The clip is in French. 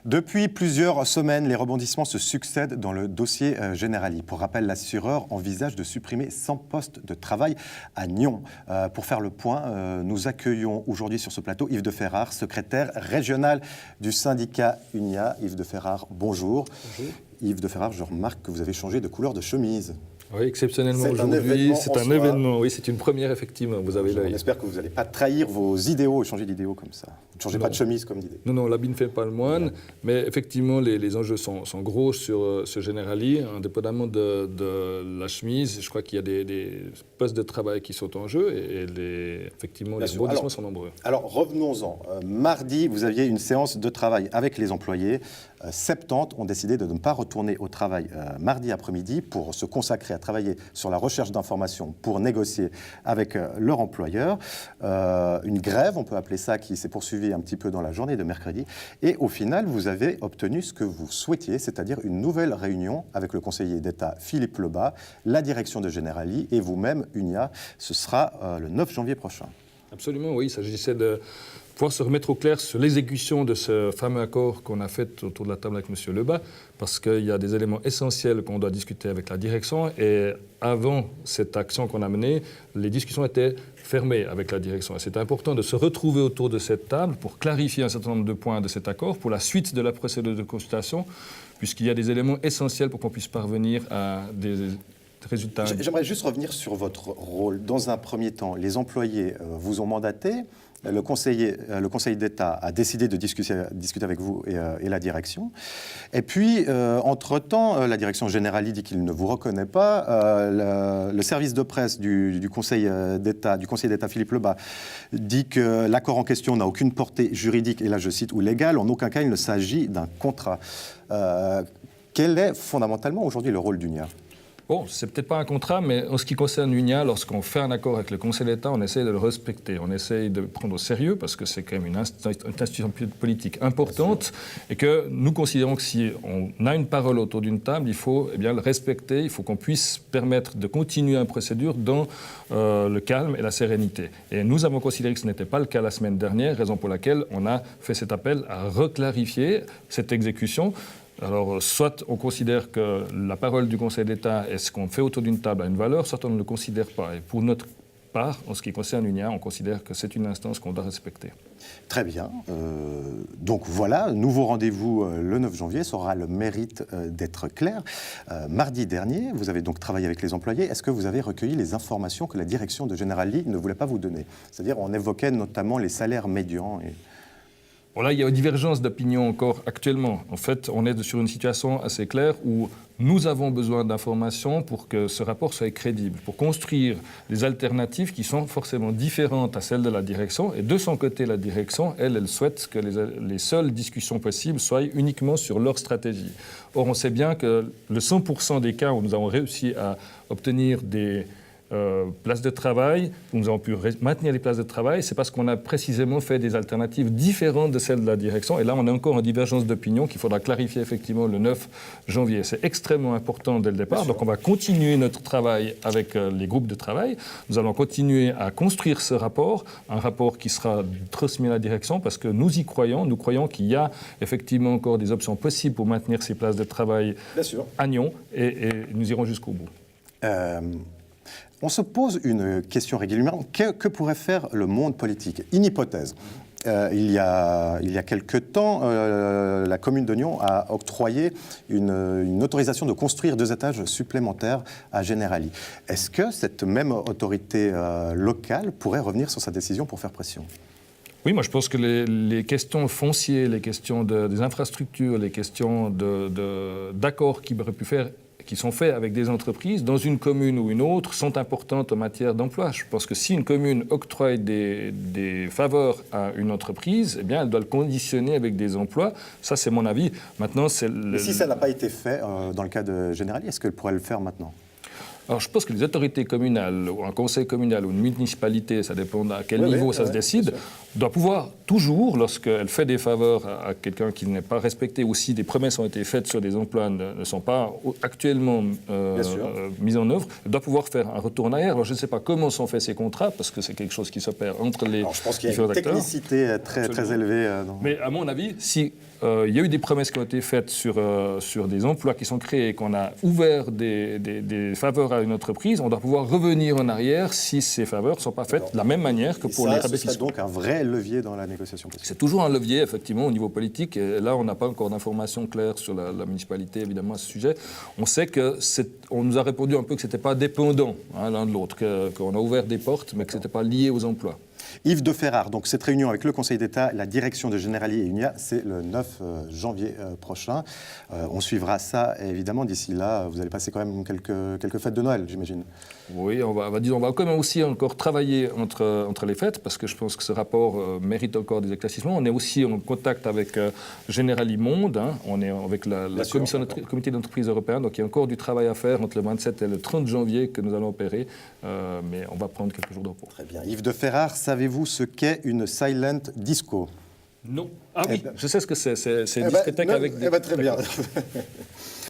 Depuis plusieurs semaines, les rebondissements se succèdent dans le dossier Generali. Pour rappel, l'assureur envisage de supprimer 100 postes de travail à Nyon. Pour faire le point, nous accueillons aujourd'hui sur ce plateau Yves de Ferrare, secrétaire régional du syndicat UNIA. Yves de Ferrare, bonjour. Bonjour. Yves de Ferrare, je remarque que vous avez changé de couleur de chemise. Oui, exceptionnellement aujourd'hui, c'est un événement, oui, c'est une première effectivement, vous avez l'œil. On espère que vous n'allez pas trahir vos idéaux et changer d'idéaux comme ça. Vous ne changez pas de chemise comme d'idée. Non, l'habit ne fait pas le moine, mais effectivement les enjeux sont gros sur ce Generali, indépendamment de la chemise. Je crois qu'il y a des postes de travail qui sont en jeu et effectivement les rebondissements sont nombreux. Alors revenons-en. Mardi, vous aviez une séance de travail avec les employés. 70 ont décidé de ne pas retourner au travail mardi après-midi pour se consacrer à travailler sur la recherche d'informations pour négocier avec leur employeur. Une grève, on peut appeler ça, qui s'est poursuivie un petit peu dans la journée de mercredi. Et au final, vous avez obtenu ce que vous souhaitiez, c'est-à-dire une nouvelle réunion avec le conseiller d'État Philippe Lebas, la direction de Generali et vous-même, UNIA. Ce sera le 9 janvier prochain. Absolument, oui. Il s'agissait de pouvoir se remettre au clair sur l'exécution de ce fameux accord qu'on a fait autour de la table avec M. Lebas, parce qu'il y a des éléments essentiels qu'on doit discuter avec la direction. Et avant cette action qu'on a menée, les discussions étaient fermées avec la direction. Et c'est important de se retrouver autour de cette table pour clarifier un certain nombre de points de cet accord, pour la suite de la procédure de consultation, puisqu'il y a des éléments essentiels pour qu'on puisse parvenir à des résultats. J'aimerais juste revenir sur votre rôle. Dans un premier temps, les employés vous ont mandaté. Le conseiller d'État a décidé de discuter avec vous et la direction. Et puis, entre-temps, la direction Generali dit qu'il ne vous reconnaît pas. Le service de presse du conseiller d'État Philippe Lebas dit que l'accord en question n'a aucune portée juridique, et là je cite, ou légale. En aucun cas, il ne s'agit d'un contrat. Quel est fondamentalement aujourd'hui le rôle d'UNIA ? Bon, c'est peut-être pas un contrat, mais en ce qui concerne l'UNIA, lorsqu'on fait un accord avec le Conseil d'État, on essaie de le respecter. On essaie de le prendre au sérieux, parce que c'est quand même une institution politique importante, et que nous considérons que si on a une parole autour d'une table, il faut le respecter, il faut qu'on puisse permettre de continuer une procédure dans le calme et la sérénité. Et nous avons considéré que ce n'était pas le cas la semaine dernière, raison pour laquelle on a fait cet appel à reclarifier cette exécution. Alors, soit on considère que la parole du Conseil d'État et ce qu'on fait autour d'une table a une valeur, soit on ne le considère pas. Et pour notre part, en ce qui concerne l'UNIA, on considère que c'est une instance qu'on doit respecter. Très bien. Donc voilà, nouveau rendez-vous le 9 janvier, ça aura le mérite d'être clair. Mardi dernier, vous avez donc travaillé avec les employés. Est-ce que vous avez recueilli les informations que la direction de Generali ne voulait pas vous donner ? C'est-à-dire, on évoquait notamment les salaires médians et... Bon, là, il y a une divergence d'opinion encore actuellement. En fait, on est sur une situation assez claire où nous avons besoin d'informations pour que ce rapport soit crédible, pour construire des alternatives qui sont forcément différentes à celles de la direction. Et de son côté, la direction, elle souhaite que les seules discussions possibles soient uniquement sur leur stratégie. Or, on sait bien que le 100% des cas où nous avons réussi à obtenir des places de travail, où nous avons pu maintenir les places de travail, c'est parce qu'on a précisément fait des alternatives différentes de celles de la direction. Et là, on est encore en divergence d'opinion qu'il faudra clarifier effectivement le 9 janvier. C'est extrêmement important dès le départ. Donc on va continuer notre travail avec les groupes de travail. Nous allons continuer à construire ce rapport, un rapport qui sera transmis à la direction parce que nous y croyons. Nous croyons qu'il y a effectivement encore des options possibles pour maintenir ces places de travail à Nyon et nous irons jusqu'au bout. On se pose une question régulièrement. Que pourrait faire le monde politique ? Une hypothèse. Il y a quelque temps, la commune de Nyon a octroyé une autorisation de construire 2 étages supplémentaires à Generali. Est-ce que cette même autorité locale pourrait revenir sur sa décision pour faire pression ? Oui, moi je pense que les questions foncières, les questions des infrastructures, les questions d'accords qui auraient pu faire qui sont faits avec des entreprises dans une commune ou une autre sont importantes en matière d'emploi. Je pense que si une commune octroie des faveurs à une entreprise, eh bien, elle doit le conditionner avec des emplois. Ça, c'est mon avis. Maintenant, Mais si ça n'a pas été fait dans le cas de Generali, est-ce qu'elle pourrait le faire maintenant ? Alors, je pense que les autorités communales, ou un conseil communal, ou une municipalité, ça dépend à quel niveau ça se décide, doit pouvoir toujours, lorsqu'elle fait des faveurs à quelqu'un qui n'est pas respecté, ou si des promesses ont été faites sur des emplois ne sont pas actuellement mises en œuvre, elle doit pouvoir faire un retour en arrière. Alors, je ne sais pas comment sont faits ces contrats, parce que c'est quelque chose qui s'opère entre les différents acteurs. Je pense qu'il y a une technicité très élevée. Mais à mon avis, si il y a eu des promesses qui ont été faites sur des emplois qui sont créés, qu'on a ouvert des faveurs à une entreprise. On doit pouvoir revenir en arrière si ces faveurs ne sont pas faites de la même manière que pour les rabais fiscaux. C'est donc un vrai levier dans la négociation possible. C'est toujours un levier, effectivement, au niveau politique. Et là, on n'a pas encore d'informations claires sur la municipalité, évidemment, à ce sujet. On sait qu'on nous a répondu un peu que ce n'était pas dépendant l'un de l'autre, qu'on a ouvert des portes, mais que ce n'était pas lié aux emplois. Yves de Ferrare, donc cette réunion avec le Conseil d'État, la direction de Generali et Unia, c'est le 9 janvier prochain. On suivra ça, et évidemment, d'ici là, vous allez passer quand même quelques fêtes de Noël, j'imagine. Oui, on va quand même aussi encore travailler entre les fêtes, parce que je pense que ce rapport mérite encore des éclaircissements. On est aussi en contact avec Generali Monde, on est avec la comité d'entreprise européen, donc il y a encore du travail à faire entre le 27 et le 30 janvier que nous allons opérer, mais on va prendre quelques jours de repos. Très bien. Yves de Ferrare, savez-vous ce qu'est une silent disco? Non. Ah oui, je sais ce que c'est une discothèque avec des... très bien.